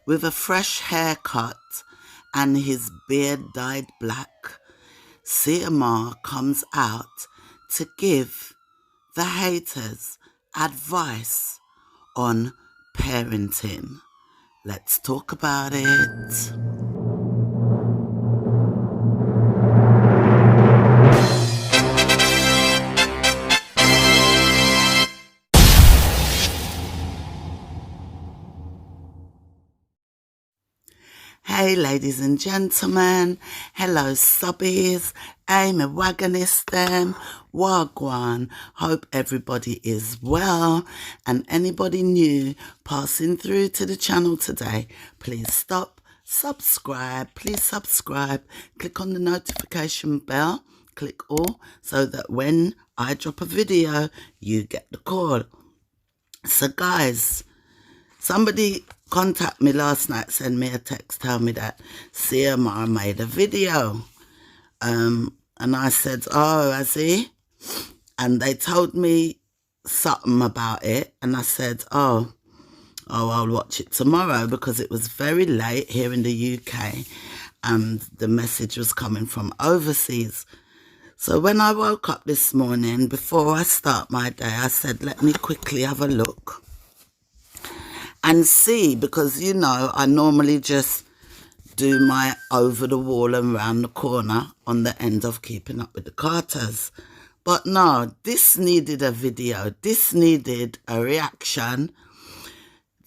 With a fresh haircut and his beard dyed black, CMR comes out to give the haters advice on parenting. Let's talk about it. Hey ladies and gentlemen, hello subbies, I'm a wagonist them, wagwan. Hope everybody is well, and anybody new passing through to the channel today, please stop, subscribe, please subscribe, click on the notification bell, click all, so that when I drop a video, you get the call. So guys, somebody contacted me last night, sent me a text, tell me that CMR made a video. And I said, oh, has he? And they told me something about it. And I said, oh, I'll watch it tomorrow, because it was very late here in the UK and the message was coming from overseas. So when I woke up this morning, before I start my day, I said, let me quickly have a look and see, because, you know, I normally just do my over the wall and round the corner on the end of Keeping Up with the Carters. But no, this needed a video. This needed a reaction.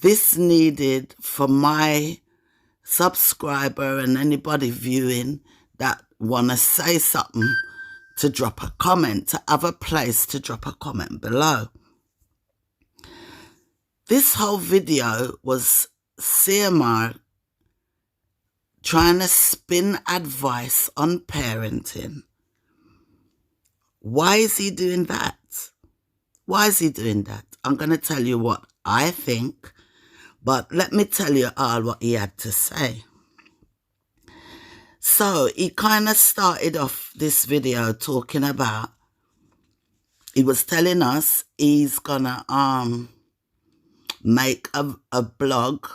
This needed for my subscriber and anybody viewing that want to say something to drop a comment, to have a place to drop a comment below. This whole video was CMR trying to spin advice on parenting. Why is he doing that? Why is he doing that? I'm going to tell you what I think, but let me tell you all what he had to say. So he kind of started off this video talking about, he was telling us he's gonna make a blog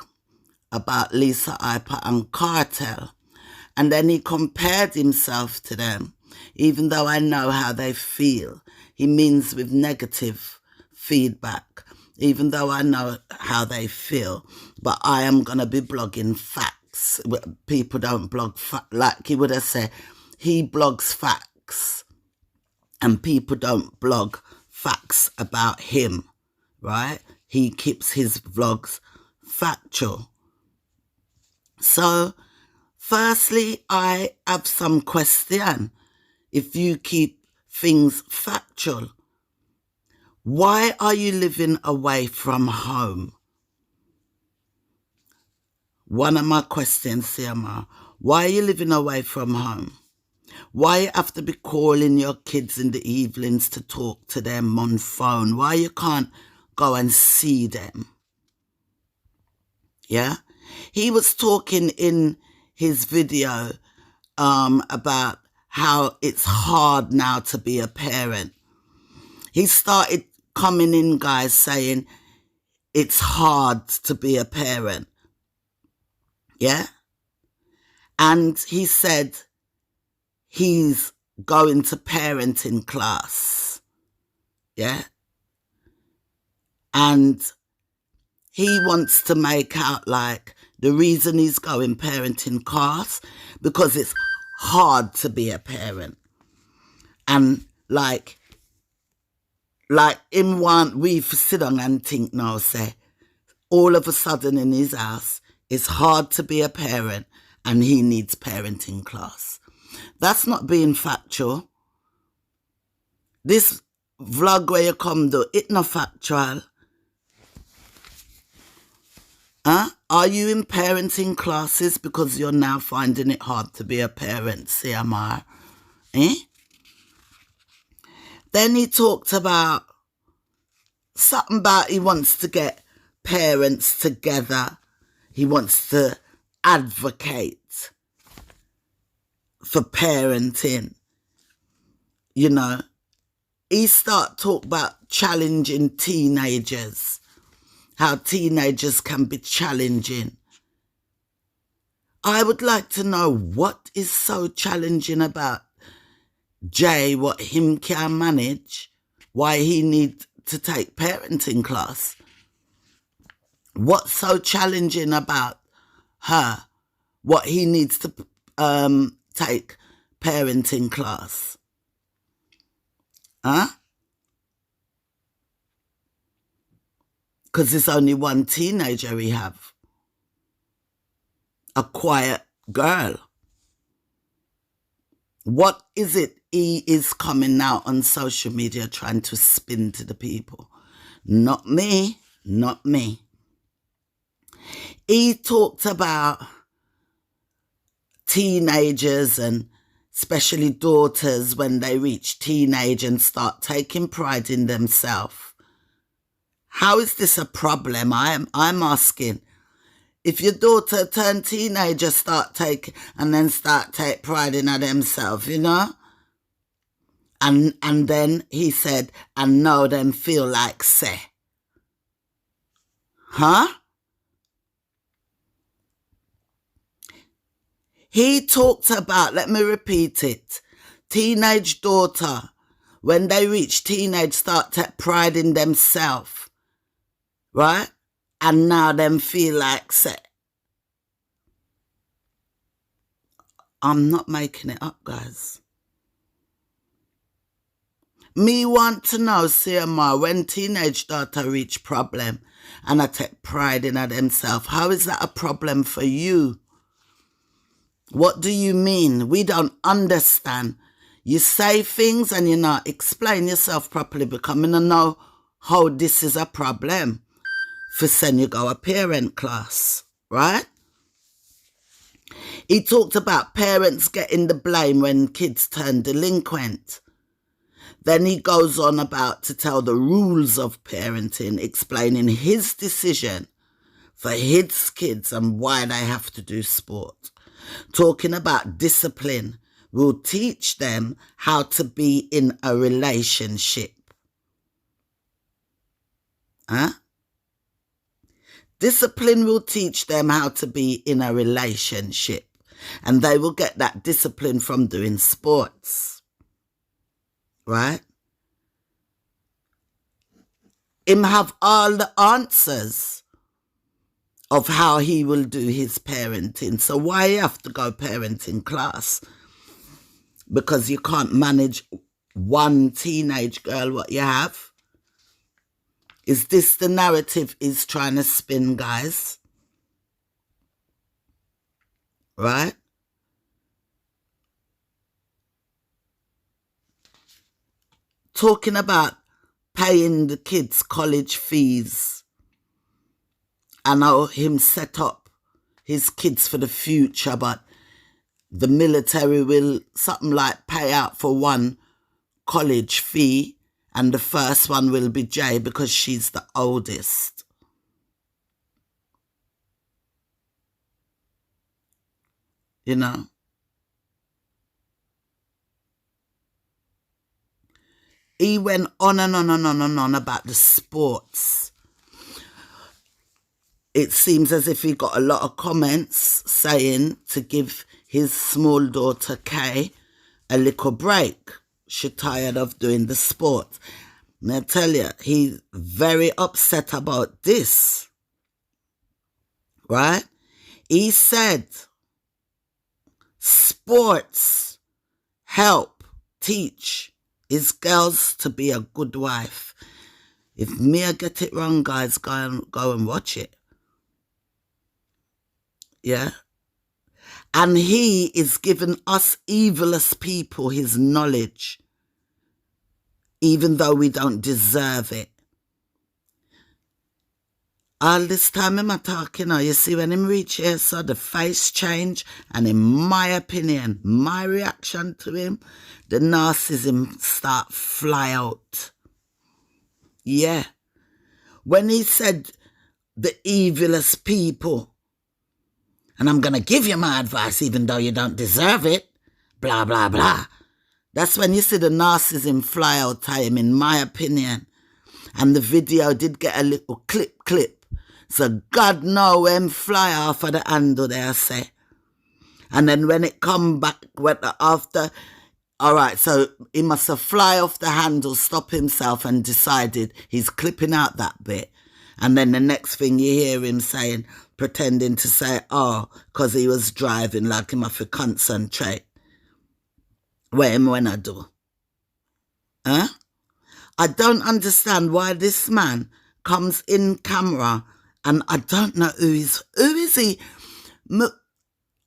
about Lisa Iper and Cartel. And then he compared himself to them, even though I know how they feel. He means with negative feedback, even though I know how they feel. But I am going to be blogging facts. People don't blog facts. Like he would have said, he blogs facts. And people don't blog facts about him, right? He keeps his vlogs factual. So, firstly, I have some question. If you keep things factual, why are you living away from home? One of my questions, CMR. Why are you living away from home? Why you have to be calling your kids in the evenings to talk to them on phone? Why you can't go and see them? Yeah? He was talking in his video about how it's hard now to be a parent. He started coming in, guys, saying it's hard to be a parent. Yeah? And he said he's going to parenting class. Yeah? And he wants to make out like the reason he's going parenting class because it's hard to be a parent. And like him want we sit down and think now, say, all of a sudden in his house, it's hard to be a parent and he needs parenting class. That's not being factual. This vlog where you come do, it not factual. Are you in parenting classes because you're now finding it hard to be a parent, CMR? Then he talked about something about he wants to get parents together. He wants to advocate for parenting. You know, he start talk about challenging teenagers. How teenagers can be challenging, I would like to know what is so challenging about Jay, what him can manage, why he need to take parenting class. What's so challenging about her, what he needs to take parenting class? Huh? Because there's only one teenager we have. A quiet girl. What is it he is coming now on social media trying to spin to the people? Not me, not me. He talked about teenagers and especially daughters when they reach teenage and start taking pride in themselves. How is this a problem? I'm asking. If your daughter turn teenager, start take pride in themselves, you know? And then he said, and know them feel like say. Huh? He talked about, let me repeat it, teenage daughter, when they reach teenage, start take pride in themselves, right? And now them feel like say. I'm not making it up, guys. Me want to know, CMR, when teenage daughter reach problem and I take pride in themselves, how is that a problem for you? What do you mean? We don't understand. You say things and you not explain yourself properly, becoming to know how this is a problem. For send you go a parent class, right? He talked about parents getting the blame when kids turn delinquent. Then he goes on about to tell the rules of parenting, explaining his decision for his kids and why they have to do sport. Talking about discipline will teach them how to be in a relationship. Huh? Discipline will teach them how to be in a relationship. And they will get that discipline from doing sports. Right? Him have all the answers of how he will do his parenting. So why you have to go parenting class? Because you can't manage one teenage girl what you have? Is this the narrative he's trying to spin, guys? Right? Talking about paying the kids college fees and how him set up his kids for the future, but the military will something like pay out for one college fee and the first one will be Jay because she's the oldest. You know? He went on and on and on and on about the sports. It seems as if he got a lot of comments saying to give his small daughter Kay a little break. She's tired of doing the sport. And I tell you, he's very upset about this. Right? He said, sports help teach his girls to be a good wife. If me I get it wrong, guys, go and watch it. Yeah? And he is giving us evilest people his knowledge, even though we don't deserve it. All this time I'm talking now, you see when him reach here, so the face change, and in my opinion, my reaction to him, the narcissism start fly out. Yeah. When he said the evilest people, and I'm going to give you my advice even though you don't deserve it, blah, blah, blah. That's when you see the narcissism fly out time, in my opinion. And the video did get a little clip. So God know when fly off of the handle there, say. And then when it come back, after, all right, so he must have fly off the handle, stop himself, and decided he's clipping out that bit. And then the next thing you hear him saying, pretending to say, oh, because he was driving, like him have to concentrate. What him when I do? Huh? I don't understand why this man comes in camera and I don't know who is he?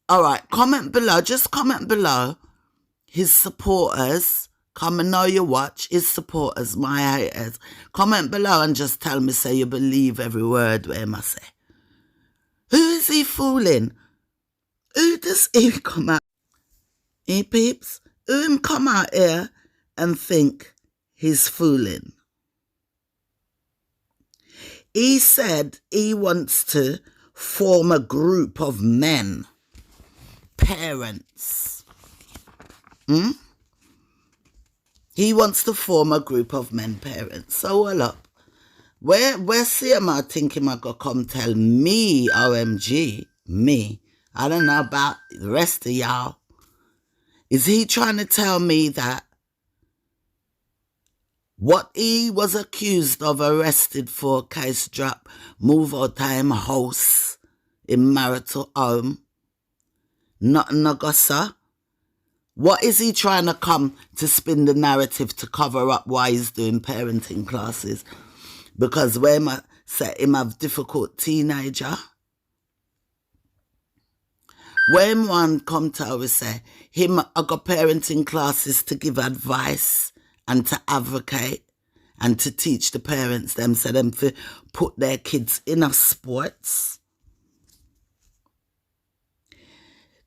All right, comment below, just comment below. His supporters, come and know you watch, his supporters, my haters. Comment below and just tell me, say you believe every word where I say. Who is he fooling? Who does he come out? Hey peeps, who him come out here and think he's fooling? He said he wants to form a group of men, parents. He wants to form a group of men, parents. So well up. Where see him I think him I go come tell me, OMG, me. I don't know about the rest of y'all. Is he trying to tell me that what he was accused of, arrested for, case drop, move out time house in marital home, nothing no go, sir? What is he trying to come to spin the narrative to cover up why he's doing parenting classes? Because when I say him have difficult teenager, when one come to always say, him I got parenting classes to give advice and to advocate and to teach the parents them, so them to put their kids in a sports.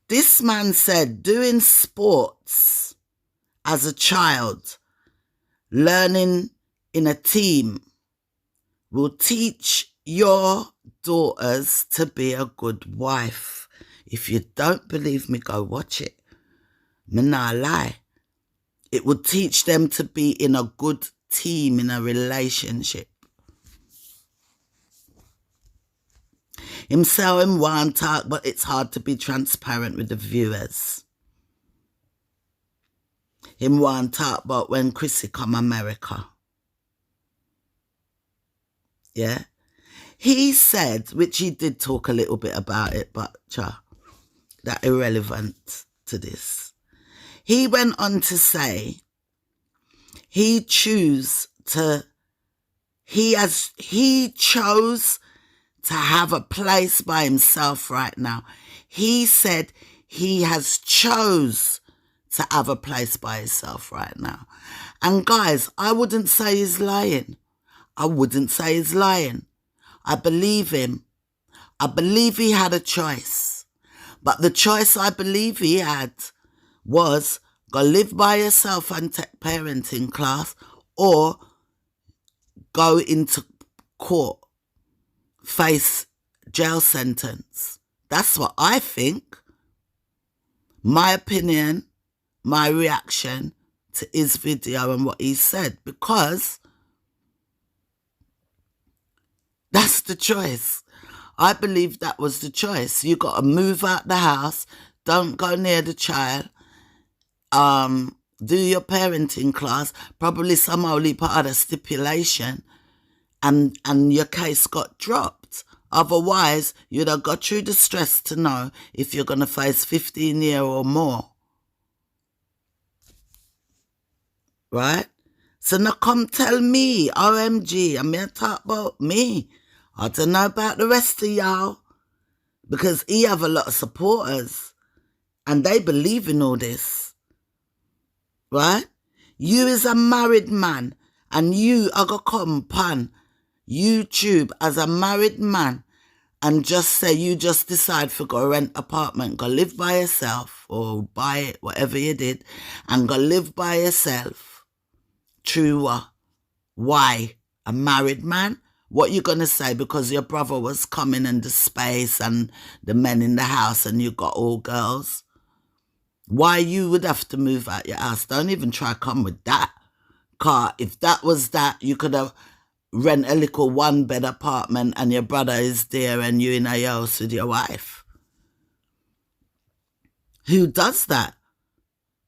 This man said doing sports as a child, learning in a team, will teach your daughters to be a good wife. If you don't believe me, go watch it. Me nah lie. It will teach them to be in a good team, in a relationship. Him say him want talk, but it's hard to be transparent with the viewers. Him want talk about when Chrissy come America. Yeah. He said, which he did talk a little bit about it, but that irrelevant to this. He went on to say he chose to have a place by himself right now. He said he has chose to have a place by himself right now. And guys, I wouldn't say he's lying. I wouldn't say he's lying. I believe him. I believe he had a choice. But the choice I believe he had was go live by yourself and take parenting class, or go into court, face jail sentence. That's what I think. My opinion, my reaction to his video and what he said, because that's the choice. I believe that was the choice. You got to move out the house, don't go near the child, do your parenting class, probably somehow leave part of the stipulation, and your case got dropped. Otherwise, you'd have got through the stress to know if you're going to face 15 years or more. Right? So now come tell me, OMG, I'm here to talk about me. I don't know about the rest of y'all, because he have a lot of supporters and they believe in all this. Right? You is a married man and you are going to come upon YouTube as a married man and just say you just decide to go rent apartment, go live by yourself or buy it, whatever you did, and go live by yourself. True what? Why? A married man? What you going to say because your brother was coming in the space and the men in the house and you got all girls? Why you would have to move out your house? Don't even try to come with that. Car, if that was that, you could have rent a little one-bed apartment and your brother is there and you in a house with your wife. Who does that?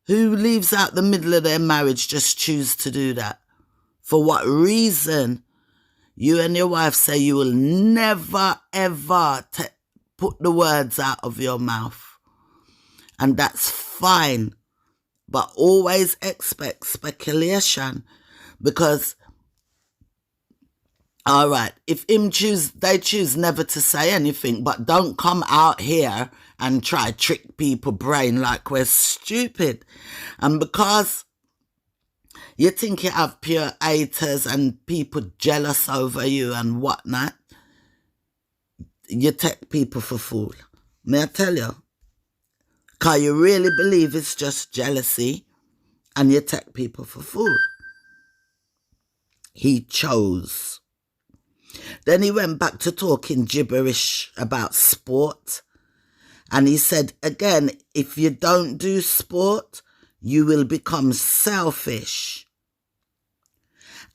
Who leaves out the middle of their marriage just choose to do that? For what reason? You and your wife say you will never, ever put the words out of your mouth. And that's fine. But always expect speculation. Because, all right, if they choose never to say anything, but don't come out here and try trick people brain like we're stupid. And because you think you have pure haters and people jealous over you and whatnot, you take people for fool. May I tell you? Because you really believe it's just jealousy and you take people for fool. He chose. Then he went back to talking gibberish about sport. And he said, again, if you don't do sport, you will become selfish.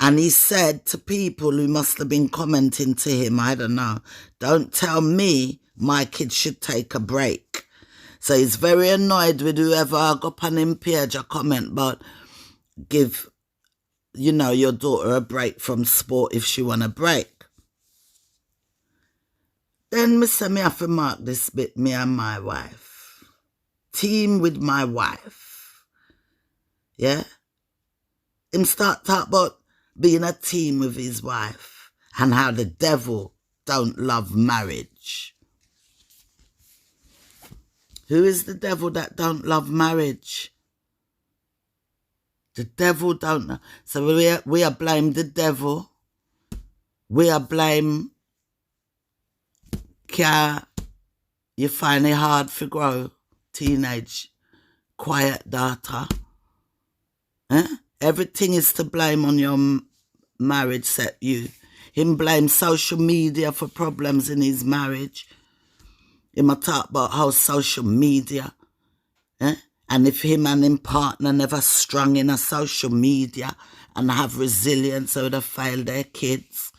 And he said to people who must have been commenting to him, I don't know, don't tell me my kids should take a break. So he's very annoyed with whoever got on him page a comment about give, your daughter a break from sport if she want a break. Then me say me have to mark this bit, me and my wife. Team with my wife. Yeah? Him start talk about being a team with his wife and how the devil don't love marriage. Who is the devil that don't love marriage? The devil don't know. So we are blame the devil. We are blame you find it hard to grow teenage quiet daughter. Everything is to blame on your marriage except you. Him blame social media for problems in his marriage. Him a talk about how social media, and if him and him partner never strong in a social media and have resilience, so they fail their kids.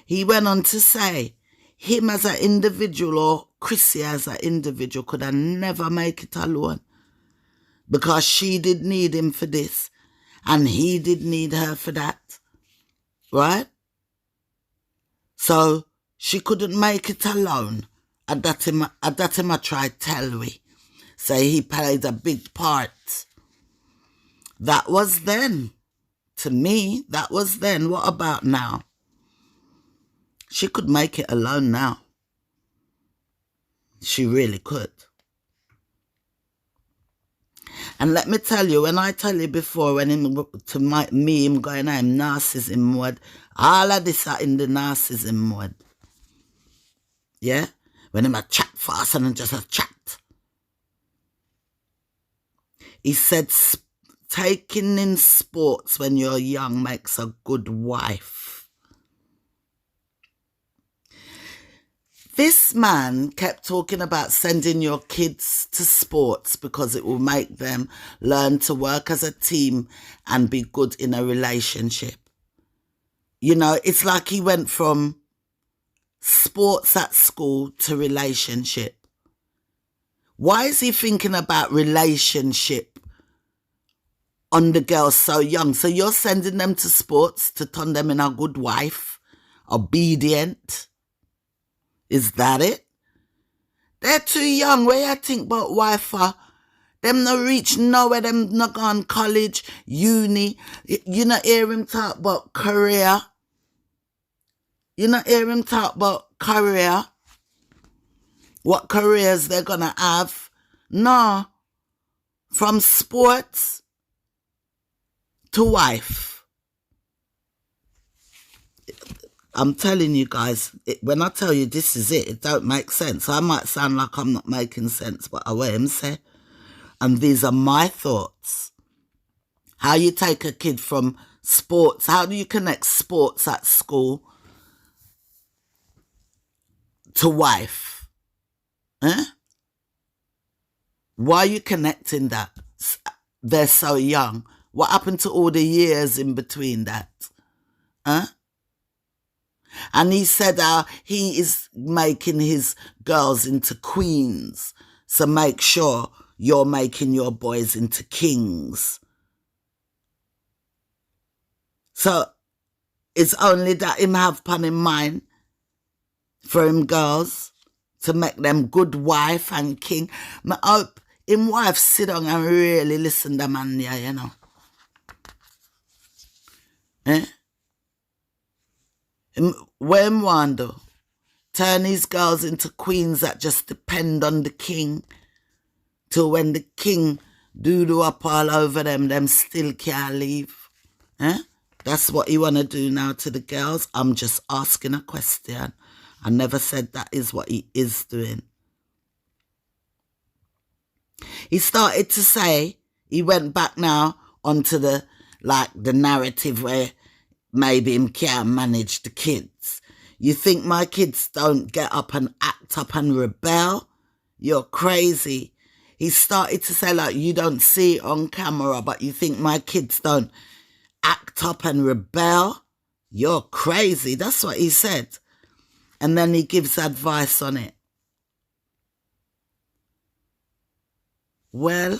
He went on to say, him as an individual or Chrissy as an individual could have never make it alone. Because she did need him for this and he did need her for that. Right? So she couldn't make it alone. At that time I tried tell we. Say he played a big part. That was then. To me, that was then. What about now? She could make it alone now. She really could. And let me tell you, when I tell you before, when him going on narcissism mode, all of this are in the narcissism mode. Yeah? When him a chat fast and just a chat. He said, taking in sports when you're young makes a good wife. This man kept talking about sending your kids to sports because it will make them learn to work as a team and be good in a relationship. It's like he went from sports at school to relationship. Why is he thinking about relationship on the girls so young? So you're sending them to sports to turn them in a good wife, obedient. Is that it? They're too young. Where you think about wife for? Them no reach nowhere. Them not gone college, uni. You not hear him talk about career. You not hear him talk about career. What careers they're gonna have. No. From sports to wife. I'm telling you guys, when I tell you this is it don't make sense. I might sound like I'm not making sense, but I will him say. And these are my thoughts. How you take a kid from sports, how do you connect sports at school to wife? Why are you connecting that? They're so young. What happened to all the years in between that? And he said he is making his girls into queens. So make sure you're making your boys into kings. So it's only that him have pun in mind for him girls to make them good wife and king. I hope him wife sit down and really listen to man there, you know. When wonder turn these girls into queens that just depend on the king, till when the king do up all over them still can't leave. That's what you want to do now to the girls? I'm just asking a question. I never said that is what he is doing. He started to say, he went back now onto the narrative where maybe him can't manage the kids. You think my kids don't get up and act up and rebel? You're crazy. He started to say, like, you don't see it on camera, but you think my kids don't act up and rebel? You're crazy. That's what he said. And then he gives advice on it. Well,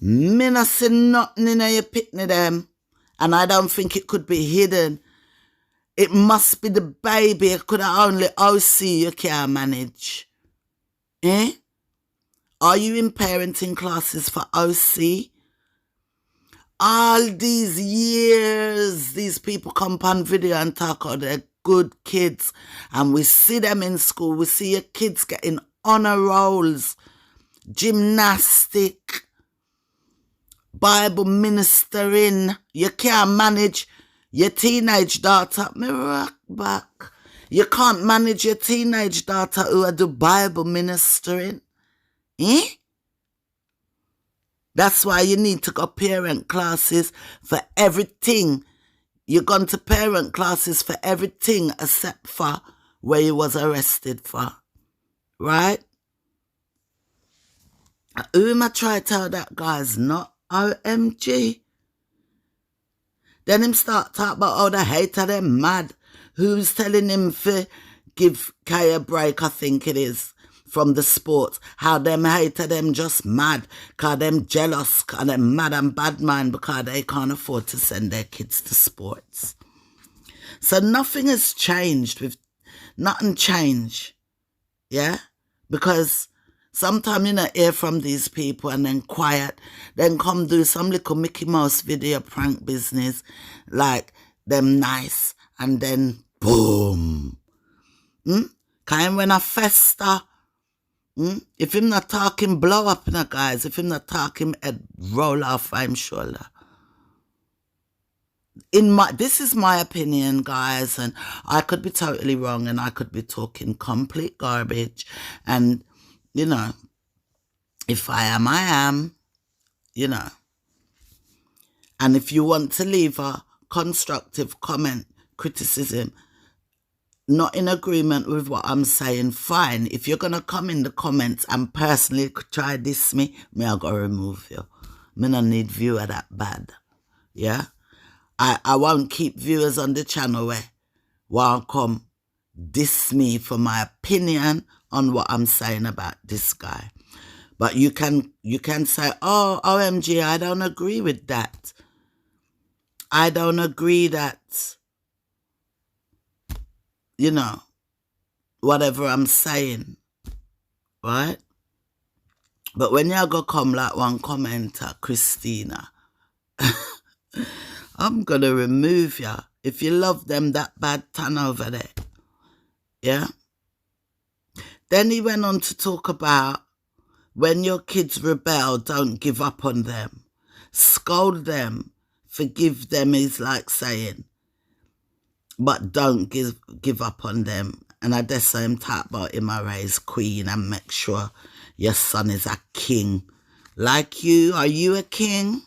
me not see nothing in your pitney them. And I don't think it could be hidden. It must be the baby. It could have only OC you can't manage. Are you in parenting classes for OC? All these years, these people come on video and talk about they're good kids. And we see them in school. We see your kids getting honor rolls, gymnastic, Bible ministering. You can't manage your teenage daughter. Me rock back. You can't manage your teenage daughter who do Bible ministering. That's why you need to go parent classes for everything. You're going to parent classes for everything except for where you was arrested for. Right? Who am I trying to tell that guy's not OMG? Then him start talk about how the hater them mad. Who's telling him to give Kai a break, I think it is, from the sports. How them hater them just mad. Cause them jealous, cause them mad and bad mind because they can't afford to send their kids to sports. So nothing has changed nothing changed. Yeah? Because sometimes you not hear from these people and then quiet. Then come do some little Mickey Mouse video prank business like them nice and then boom. Kind when I fester. If him not talking blow up in guys, if him not talking head roll off I'm shoulder. This is my opinion, guys, and I could be totally wrong and I could be talking complete garbage. And you know, if I am, I am, you know. And if you want to leave a constructive comment, criticism, not in agreement with what I'm saying, fine. If you're going to come in the comments and personally try diss me, I'll go remove you. Me not need viewer that bad. Yeah? I won't keep viewers on the channel where won't come diss me for my opinion on what I'm saying about this guy. But you can say, oh, OMG, I don't agree with that. I don't agree that, you know, whatever I'm saying, right? But when you go come like one commenter, Christina, I'm going to remove you. If you love them that bad, turn over there. Yeah? Then he went on to talk about when your kids rebel, don't give up on them. Scold them, forgive them is like saying, but don't give up on them. And I just say him talk about him I raise queen and make sure your son is a king. Like you, are you a king?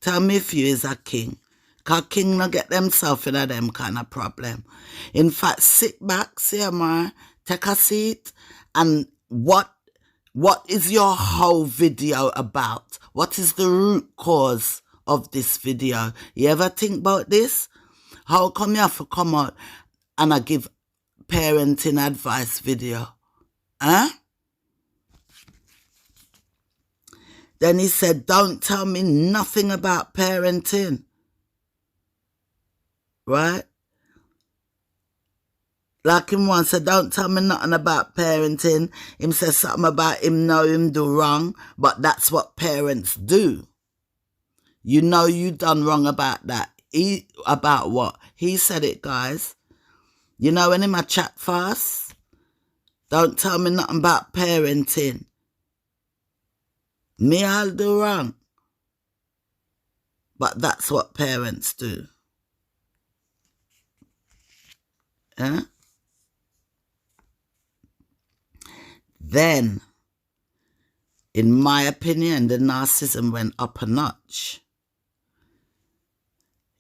Tell me if you is a king. Because king not get themselves in a them kind of problem. In fact, sit back, see man, take a seat, and what is your whole video about? What is the root cause of this video? You ever think about this? How come you have to come out and I give parenting advice video? Huh? Then he said, don't tell me nothing about parenting. Right? Like him once said, don't tell me nothing about parenting. Him said something about him know him do wrong, but that's what parents do. You know you done wrong about that. About what? He said it, guys. You know when him a chat fast? Don't tell me nothing about parenting. Me I'll do wrong. But that's what parents do. Yeah? Then, in my opinion, the narcissism went up a notch.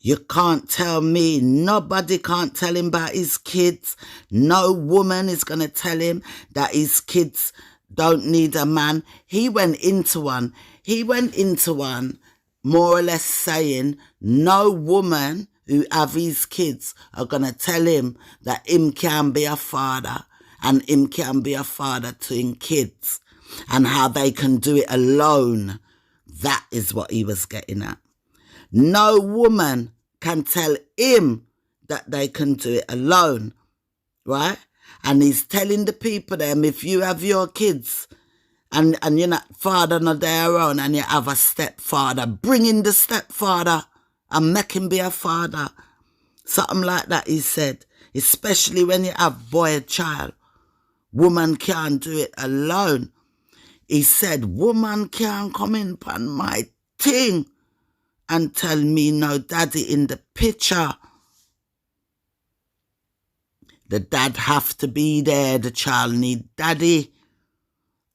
You can't tell me, nobody can't tell him about his kids. No woman is going to tell him that his kids don't need a man. He went into one more or less saying no woman who have his kids are going to tell him that him can be a father and him can be a father to his kids and how they can do it alone. That is what he was getting at. No woman can tell him that they can do it alone, right? And he's telling the people them, if you have your kids and you're not father not their own and you have a stepfather, bring in the stepfather and make him be a father. Something like that, he said. Especially when you have boy and child. Woman can't do it alone. He said, woman can't come in upon my thing and tell me no daddy in the picture. The dad have to be there. The child need daddy.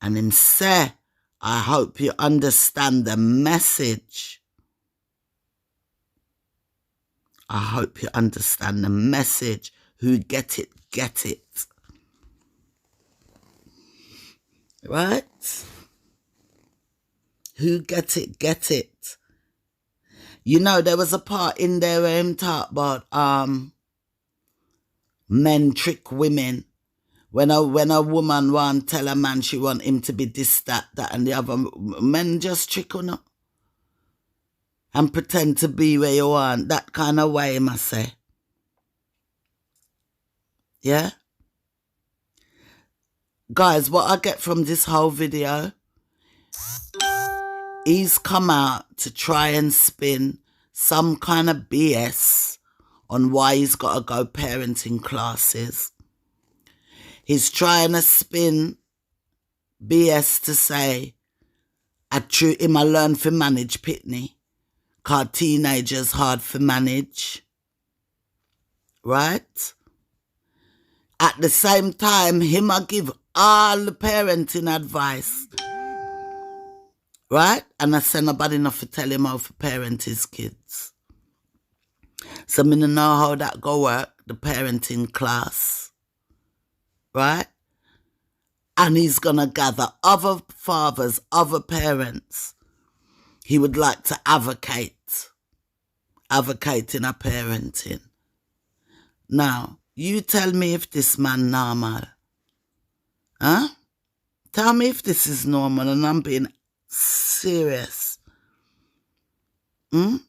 And him say, I hope you understand the message. I hope you understand the message. Who get it, get it. Right? Who get it, get it. You know, there was a part in there where him talk about men trick women. When a woman want tell a man she want him to be this, that, and the other, men just trick on her. And pretend to be where you want. That kind of way, I must say. Yeah? Guys, what I get from this whole video, he's come out to try and spin some kind of BS on why he's got to go parenting classes. He's trying to spin BS to say, I true him I learn to manage Pitney. Cause teenagers hard to manage. Right? At the same time, him I give all the parenting advice. Right? And I say nobody enough to tell him how to parent his kids. So I don't know how that go work, the parenting class. Right? And he's going to gather other fathers, other parents. He would like to advocate in a parenting. Now, you tell me if this man normal. Huh? Tell me if this is normal and I'm being serious. I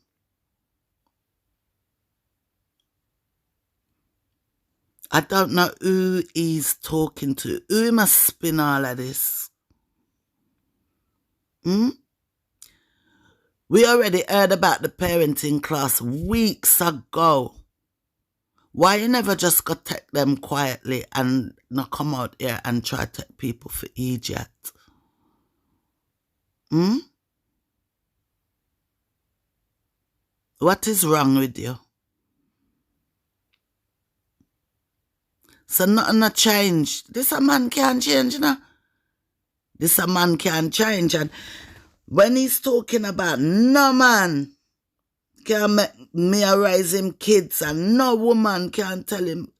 don't know who he's talking to. Who must spin all of this? We already heard about the parenting class weeks ago. Why you never just go take them quietly and not come out here and try to take people for idiot? What is wrong with you? So nothing a change. This a man can't change, you know? This a man can't change. And when he's talking about no man can make me raise him kids and no woman can tell him,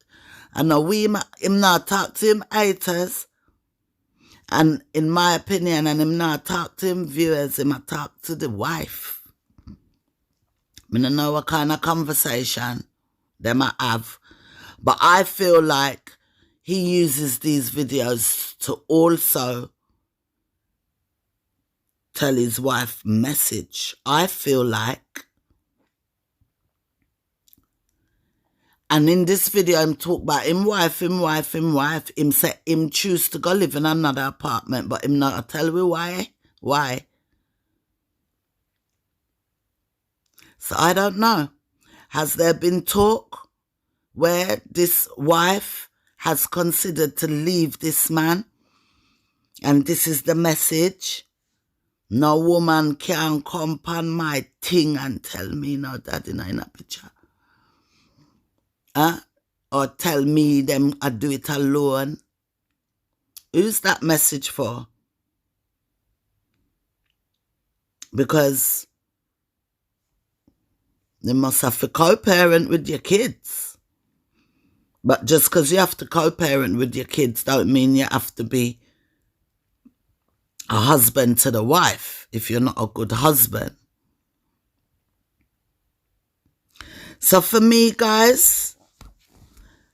and no him not talk to him haters. And in my opinion, and him not talk to him viewers, him talk to the wife. I don't know what kind of conversation them I have. But I feel like he uses these videos to also tell his wife message, I feel like. And in this video, him talk about him wife. Him say him choose to go live in another apartment, but him not tell me why. Why? So I don't know. Has there been talk where this wife has considered to leave this man? And this is the message. No woman can come on my thing and tell me no that in a picture. Or tell me them I do it alone. Who's that message for? Because you must have to co-parent with your kids. But just because you have to co-parent with your kids don't mean you have to be a husband to the wife if you're not a good husband. So for me, guys,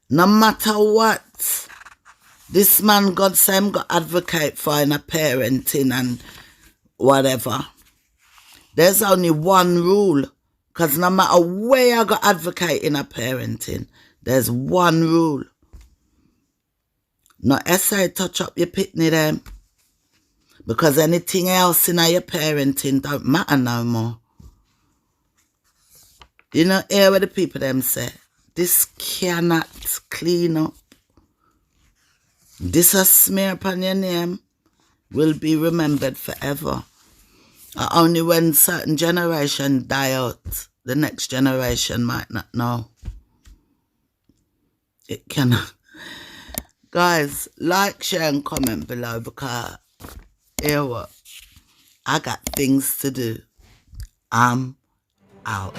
no matter what, this man God say him got advocate for in a parenting and whatever. There's only one rule. Because no matter where I got advocate in a parenting, there's one rule. No essay touch up your pitney them. Because anything else in your parenting don't matter no more. You know, hear what the people them say. This cannot clean up. This a smear upon your name will be remembered forever. Only when certain generation die out, the next generation might not know. It cannot. Guys, like, share and comment below because, hear what? I got things to do. I'm out.